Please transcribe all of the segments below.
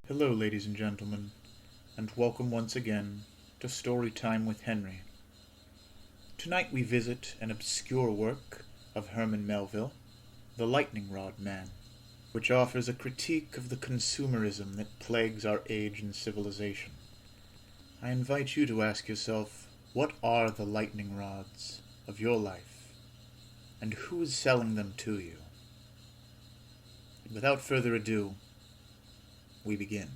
Hello, ladies and gentlemen, and welcome once again to Story Time with Henry. Tonight we visit an obscure work of Herman Melville, The Lightning Rod Man, which offers a critique of the consumerism that plagues our age and civilization. I invite you to ask yourself, what are the lightning rods of your life, and who is selling them to you? And without further ado, we begin.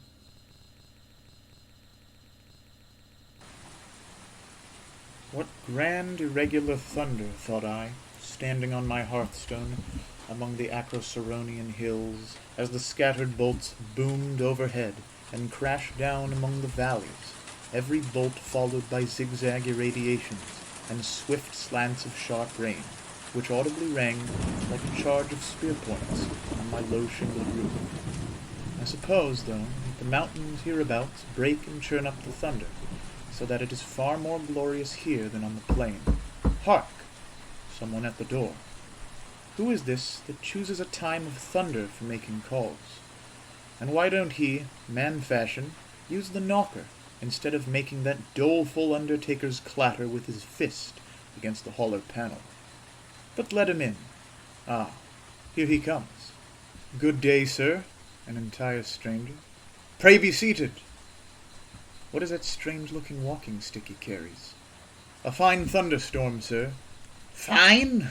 What grand irregular thunder, thought I, standing on my hearthstone among the Acroceraunian hills, as the scattered bolts boomed overhead and crashed down among the valleys, every bolt followed by zigzag irradiations and swift slants of sharp rain, which audibly rang like a charge of spear points on my low shingled roof. I suppose, though, that the mountains hereabouts break and churn up the thunder, so that it is far more glorious here than on the plain. Hark! Someone at the door. Who is this that chooses a time of thunder for making calls? And why don't he, man-fashion, use the knocker, instead of making that doleful undertaker's clatter with his fist against the hollow panel? But let him in. Ah, here he comes. Good day, sir. An entire stranger. Pray be seated. What is that strange-looking walking stick he carries? A fine thunderstorm, sir. Fine?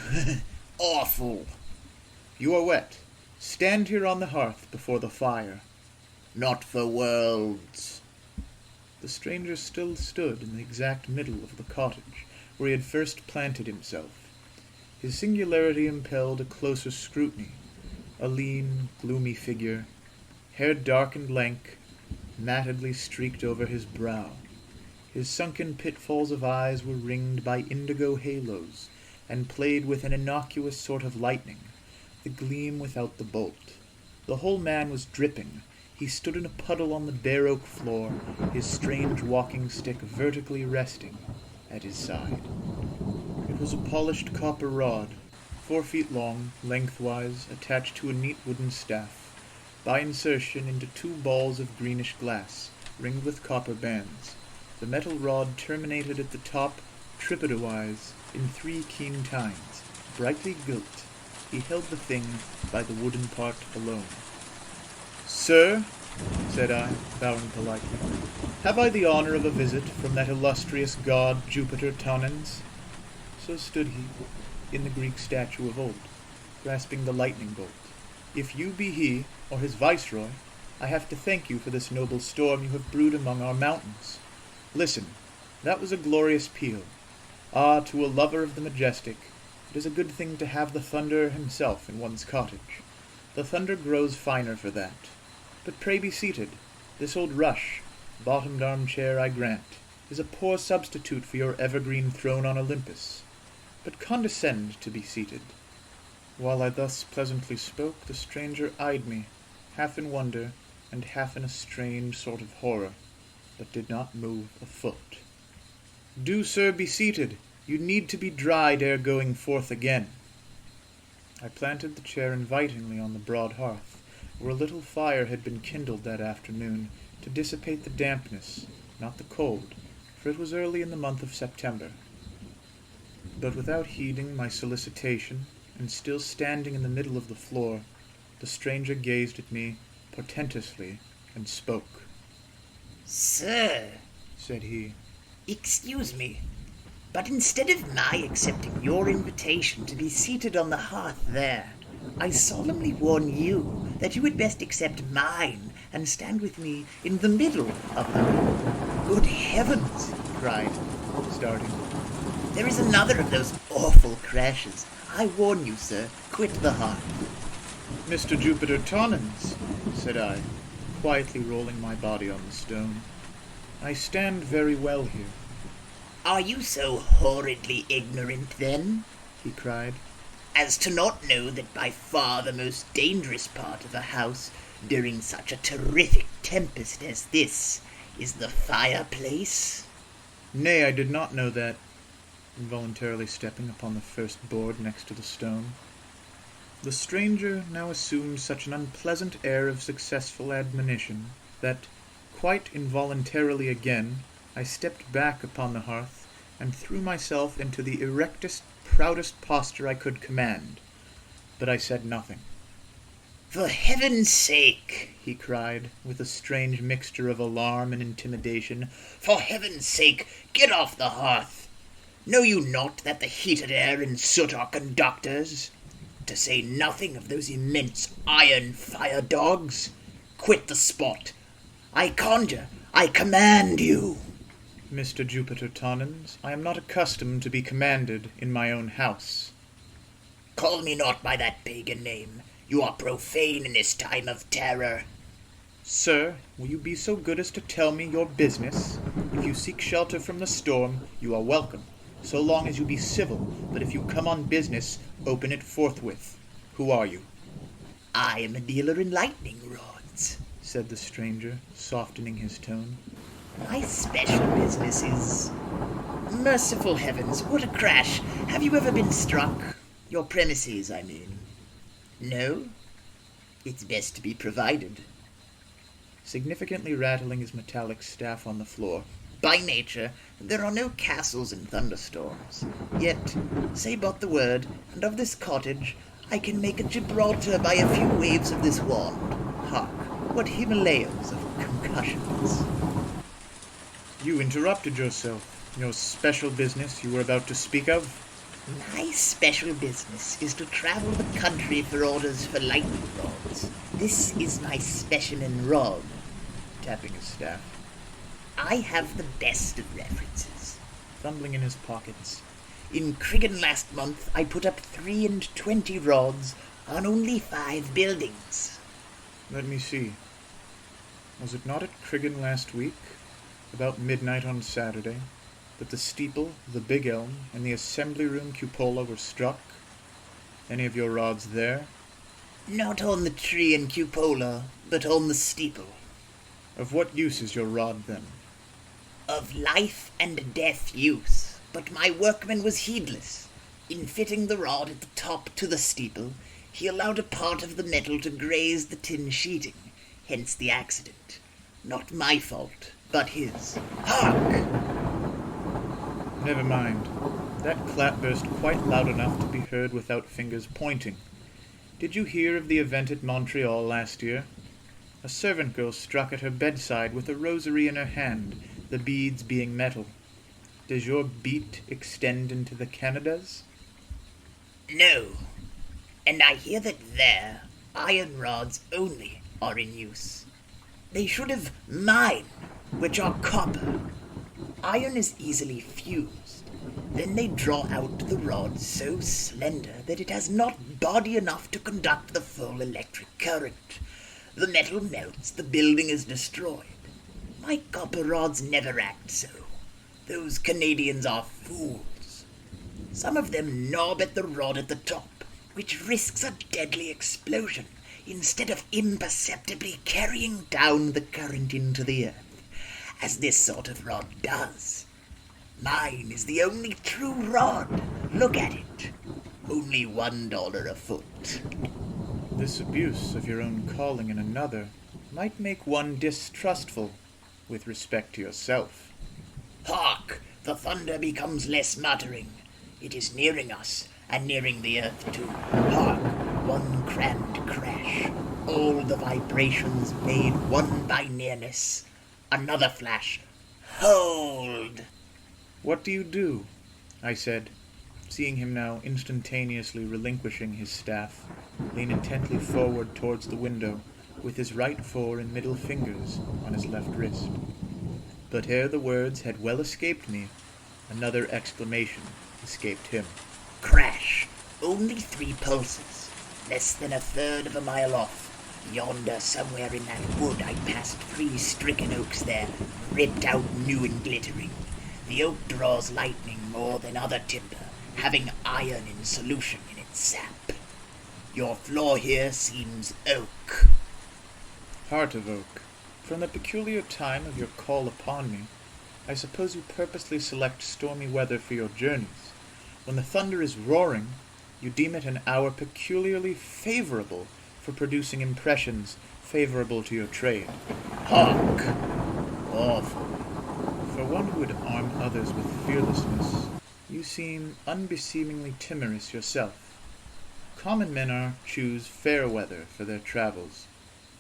Awful. You are wet. Stand here on the hearth before the fire. Not for worlds. The stranger still stood in the exact middle of the cottage, where he had first planted himself. His singularity impelled a closer scrutiny. A lean, gloomy figure, hair dark and lank, mattedly streaked over his brow. His sunken pitfalls of eyes were ringed by indigo halos, and played with an innocuous sort of lightning, the gleam without the bolt. The whole man was dripping. He stood in a puddle on the bare oak floor, his strange walking stick vertically resting at his side. It was a polished copper rod, 4 feet long, lengthwise, attached to a neat wooden staff, by insertion into 2 balls of greenish glass, ringed with copper bands. The metal rod terminated at the top, tripodowise, in 3 keen tines, brightly gilt. He held the thing by the wooden part alone. Sir, said I, bowing politely, have I the honor of a visit from that illustrious god Jupiter Tonans? So stood he, in the Greek statue of old, grasping the lightning bolt. If you be he, or his viceroy, I have to thank you for this noble storm you have brewed among our mountains. Listen, that was a glorious peal. Ah, to a lover of the majestic, it is a good thing to have the thunderer himself in one's cottage. The thunder grows finer for that. But pray be seated. This old rush, bottomed armchair, I grant, is a poor substitute for your evergreen throne on Olympus. But condescend to be seated. While I thus pleasantly spoke, the stranger eyed me, half in wonder and half in a strange sort of horror, but did not move a foot. Do, sir, be seated. You need to be dried ere going forth again. I planted the chair invitingly on the broad hearth, where a little fire had been kindled that afternoon to dissipate the dampness, not the cold, for it was early in the month of September. But without heeding my solicitation, and still standing in the middle of the floor, the stranger gazed at me portentously and spoke. Sir, said he, excuse me, but instead of my accepting your invitation to be seated on the hearth there, I solemnly warn you that you had best accept mine and stand with me in the middle of the room. Good heavens, he cried, starting. There is another of those awful crashes. I warn you, sir, quit the hearth. Mr. Jupiter Tonans, said I, quietly rolling my body on the stone. I stand very well here. Are you so horridly ignorant, then, he cried, as to not know that by far the most dangerous part of a house during such a terrific tempest as this is the fireplace? Nay, I did not know that, involuntarily stepping upon the first board next to the stone. The stranger now assumed such an unpleasant air of successful admonition that, quite involuntarily again, I stepped back upon the hearth and threw myself into the erectest, proudest posture I could command. But I said nothing. "For heaven's sake," he cried, with a strange mixture of alarm and intimidation, "for heaven's sake, get off the hearth! Know you not that the heated air and soot are conductors? To say nothing of those immense iron fire dogs. Quit the spot. I conjure, I command you." "Mr. Jupiter Tonans, I am not accustomed to be commanded in my own house." "Call me not by that pagan name. You are profane in this time of terror." "Sir, will you be so good as to tell me your business? If you seek shelter from the storm, you are welcome, so long as you be civil, but if you come on business, open it forthwith. Who are you?" "I am a dealer in lightning rods," said the stranger, softening his tone. "My special business is... Merciful heavens, what a crash! Have you ever been struck? Your premises, I mean. No? It's best to be provided." Significantly rattling his metallic staff on the floor. "By nature, there are no castles in thunderstorms. Yet, say but the word, and of this cottage I can make a Gibraltar by a few waves of this wand. Hark, what Himalayas of concussions!" You interrupted yourself. Your special business you were about to speak of? "My special business is to travel the country for orders for lightning rods. This is my specimen rod," tapping his staff. "I have the best of references." Fumbling in his pockets. "In Criggan last month I put up 23 rods on only 5 buildings." Let me see. Was it not at Criggan last week, about midnight on Saturday, that the steeple, the big elm, and the assembly room cupola were struck? Any of your rods there? "Not on the tree and cupola, but on the steeple." Of what use is your rod, then? "Of life and death use, but my workman was heedless. In fitting the rod at the top to the steeple, he allowed a part of the metal to graze the tin sheeting, hence the accident. Not my fault, but his. Hark!" Never mind. That clap burst quite loud enough to be heard without fingers pointing. Did you hear of the event at Montreal last year? A servant girl struck at her bedside with a rosary in her hand, the beads being metal. Does your beat extend into the Canadas? "No. And I hear that there, iron rods only are in use. They should have mine, which are copper. Iron is easily fused. Then they draw out the rod so slender that it has not body enough to conduct the full electric current. The metal melts, the building is destroyed. My copper rods never act so. Those Canadians are fools. Some of them knob at the rod at the top, which risks a deadly explosion, instead of imperceptibly carrying down the current into the earth, as this sort of rod does. Mine is the only true rod. Look at it. Only $1 a foot." This abuse of your own calling in another might make one distrustful with respect to yourself. "Hark! The thunder becomes less muttering. It is nearing us, and nearing the earth too. Hark! One grand crash. All the vibrations made one by nearness. Another flash. Hold!" What do you do? I said, seeing him now instantaneously relinquishing his staff, lean intently forward towards the window, with his right fore and middle fingers on his left wrist. But ere the words had well escaped me, another exclamation escaped him. Crash! Only 3 pulses. Less than a third of a mile off. Yonder, somewhere in that wood, I passed 3 stricken oaks there, ripped out new and glittering. The oak draws lightning more than other timber, having iron in solution in its sap. Your floor here seems oak. Heart of oak. From the peculiar time of your call upon me, I suppose you purposely select stormy weather for your journeys. When the thunder is roaring, you deem it an hour peculiarly favorable for producing impressions favorable to your trade. Hark! Awful. For one who would arm others with fearlessness, you seem unbeseemingly timorous yourself. Common men choose fair weather for their travels.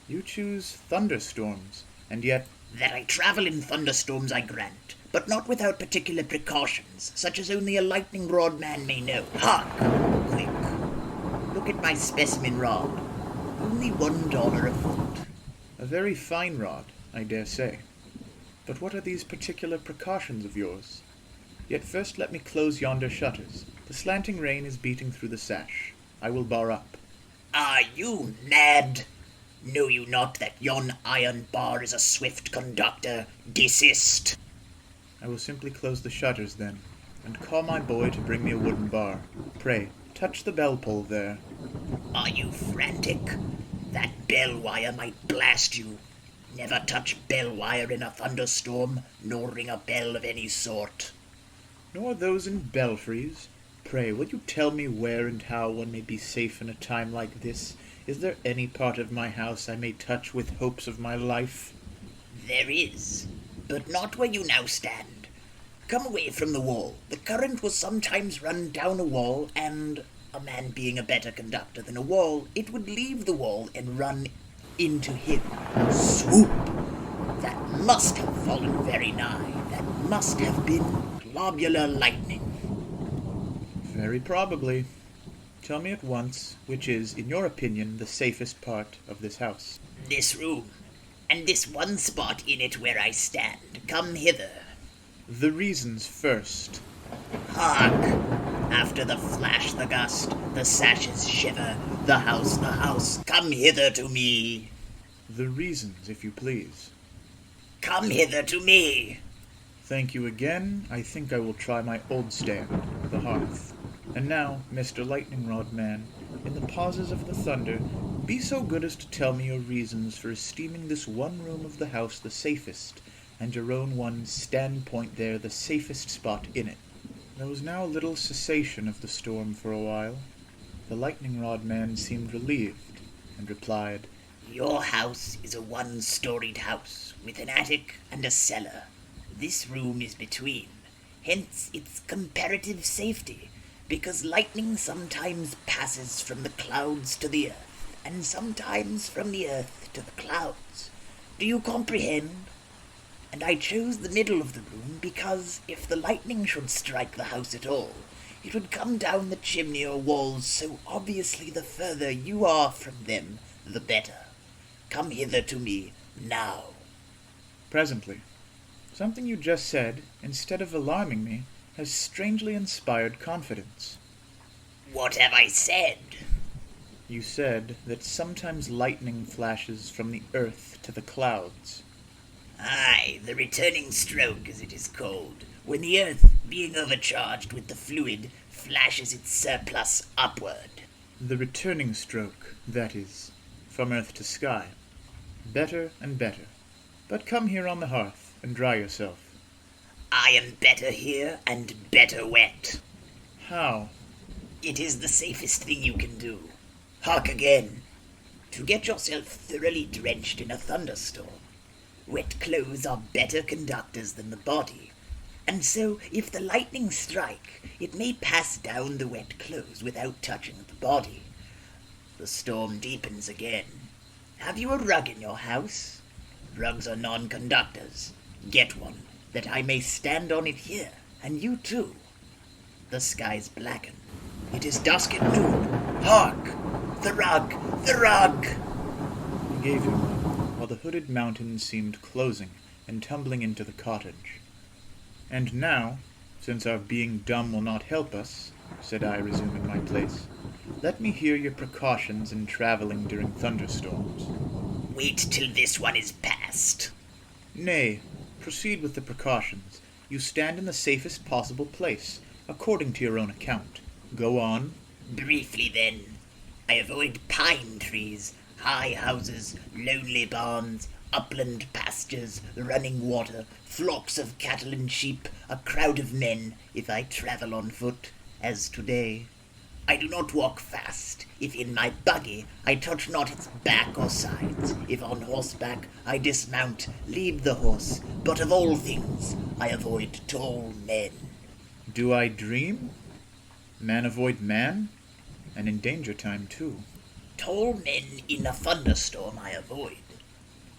You choose thunderstorms, and yet... That I travel in thunderstorms I grant, but not without particular precautions, such as only a lightning rod man may know. Hark! Quick! Look at my specimen rod. Only $1 a foot. A very fine rod, I dare say. But what are these particular precautions of yours? Yet first let me close yonder shutters. The slanting rain is beating through the sash. I will bar up. Are you mad? Know you not that yon iron bar is a swift conductor? Desist! I will simply close the shutters then, and call my boy to bring me a wooden bar. Pray, touch the bell pull there. Are you frantic? That bell wire might blast you. Never touch bell wire in a thunderstorm, nor ring a bell of any sort. Nor those in belfries. Pray, will you tell me where and how one may be safe in a time like this? Is there any part of my house I may touch with hopes of my life? There is, but not where you now stand. Come away from the wall. The current will sometimes run down a wall, and, a man being a better conductor than a wall, it would leave the wall and run into him. Swoop! That must have fallen very nigh. That must have been globular lightning. Very probably. Tell me at once, which is, in your opinion, the safest part of this house? This room, and this one spot in it where I stand. Come hither. The reasons first. Hark! After the flash, the gust, the sashes shiver, the house, come hither to me. The reasons, if you please. Come hither to me. Thank you again. I think I will try my old stand, the hearth. And now, Mr. Lightning Rod Man, in the pauses of the thunder, be so good as to tell me your reasons for esteeming this one room of the house the safest, and your own one standpoint there the safest spot in it. There was now a little cessation of the storm for a while. The Lightning Rod Man seemed relieved, and replied, Your house is a one-storied house, with an attic and a cellar. This room is between, hence its comparative safety, because lightning sometimes passes from the clouds to the earth, and sometimes from the earth to the clouds. Do you comprehend? And I chose the middle of the room because if the lightning should strike the house at all, it would come down the chimney or walls so obviously the further you are from them, the better. Come hither to me now. Presently. Something you just said, instead of alarming me, has strangely inspired confidence. What have I said? You said that sometimes lightning flashes from the earth to the clouds. Aye, the returning stroke, as it is called, when the earth, being overcharged with the fluid, flashes its surplus upward. The returning stroke, that is, from earth to sky. Better and better. But come here on the hearth and dry yourself. I am better here and better wet. How? It is the safest thing you can do. Hark again. To get yourself thoroughly drenched in a thunderstorm, wet clothes are better conductors than the body, and so if the lightning strike, it may pass down the wet clothes without touching the body. The storm deepens again. Have you a rug in your house? Rugs are non-conductors. Get one, that I may stand on it here, and you too. The skies blacken. It is dusk at noon. Hark! The rug! The rug! He gave him one, while the hooded mountains seemed closing and tumbling into the cottage. And now, since our being dumb will not help us, said I, resuming my place, let me hear your precautions in travelling during thunderstorms. Wait till this one is past. Nay, proceed with the precautions. You stand in the safest possible place, according to your own account. Go on. Briefly, then. I avoid pine trees, high houses, lonely barns, upland pastures, running water, flocks of cattle and sheep, a crowd of men, if I travel on foot, as today. I do not walk fast. If in my buggy, I touch not its back or sides. If on horseback, I dismount, lead the horse. But of all things, I avoid tall men. Do I dream? Man avoid man? And in danger time, too. Tall men in a thunderstorm I avoid.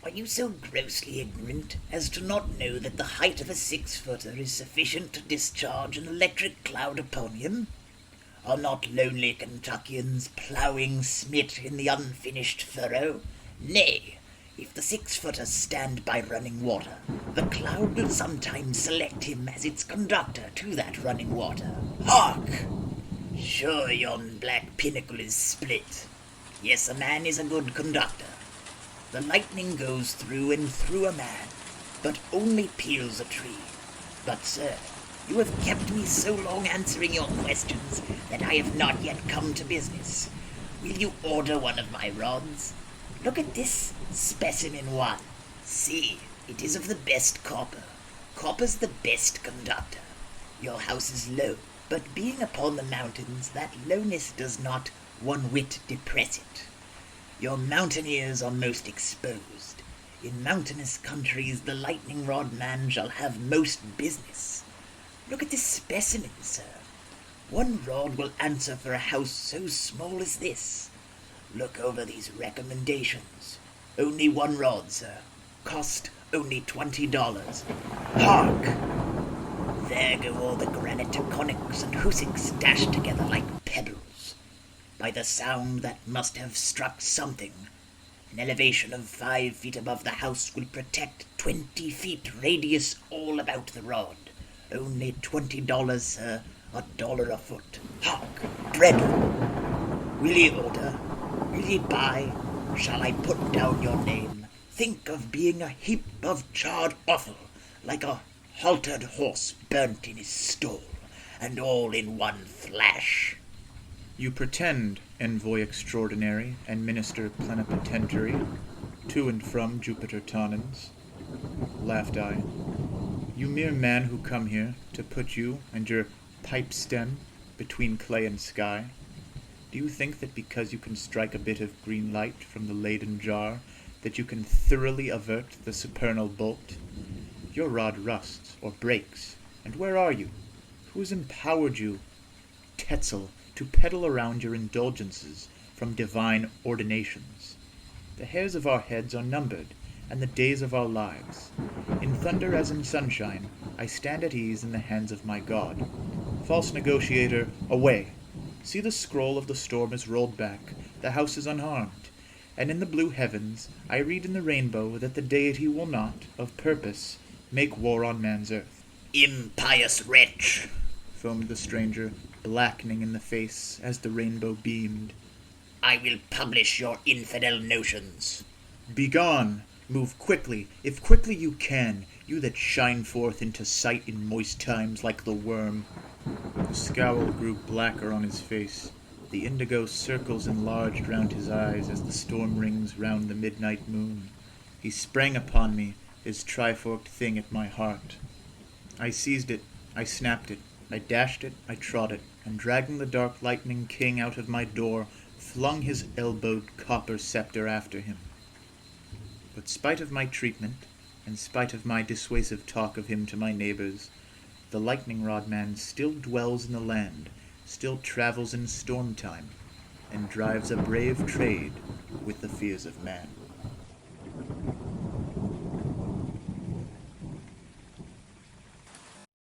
Are you so grossly ignorant as to not know that the height of a 6-footer is sufficient to discharge an electric cloud upon him? Are not lonely Kentuckians ploughing smit in the unfinished furrow? Nay, if the 6-footers stand by running water, the cloud will sometimes select him as its conductor to that running water. Hark! Sure yon black pinnacle is split. Yes, a man is a good conductor. The lightning goes through and through a man, but only peels a tree. But, sir, you have kept me so long answering your questions that I have not yet come to business. Will you order one of my rods? Look at this specimen one. See, it is of the best copper. Copper's the best conductor. Your house is low, but being upon the mountains, that lowness does not one whit depress it. Your mountaineers are most exposed. In mountainous countries, the lightning rod man shall have most business. Look at this specimen, sir. One rod will answer for a house so small as this. Look over these recommendations. Only one rod, sir. Cost only $20. Hark! There go all the granite taconics and hussicks dashed together like pebbles. By the sound that must have struck something. An elevation of 5 feet above the house will protect 20 feet radius all about the rod. Only $20, sir. $1 a foot. Hark! Dreadful! Will ye order? Will ye buy? Shall I put down your name? Think of being a heap of charred offal, like a haltered horse burnt in his stall, and all in one flash. You pretend, envoy extraordinary and minister plenipotentiary, to and from Jupiter Tonans, laughed I. You mere man who come here to put you and your pipe stem between clay and sky. Do you think that because you can strike a bit of green light from the Leyden jar, that you can thoroughly avert the supernal bolt? Your rod rusts or breaks, and where are you? Who has empowered you, Tetzel, to peddle around your indulgences from divine ordinations? The hairs of our heads are numbered, and the days of our lives. In thunder as in sunshine, I stand at ease in the hands of my God. False negotiator, away! See, the scroll of the storm is rolled back, the house is unharmed, and in the blue heavens I read in the rainbow that the deity will not, of purpose, make war on man's earth. Impious wretch! Foamed the stranger, blackening in the face as the rainbow beamed. I will publish your infidel notions. Begone! Move quickly, if quickly you can, you that shine forth into sight in moist times like the worm. The scowl grew blacker on his face. The indigo circles enlarged round his eyes as the storm rings round the midnight moon. He sprang upon me, his triforked thing at my heart. I seized it, I snapped it, I dashed it, I trod it, and dragging the dark lightning king out of my door, flung his elbowed copper scepter after him. But spite of my treatment, and spite of my dissuasive talk of him to my neighbors, the lightning rod man still dwells in the land, still travels in storm time, and drives a brave trade with the fears of man.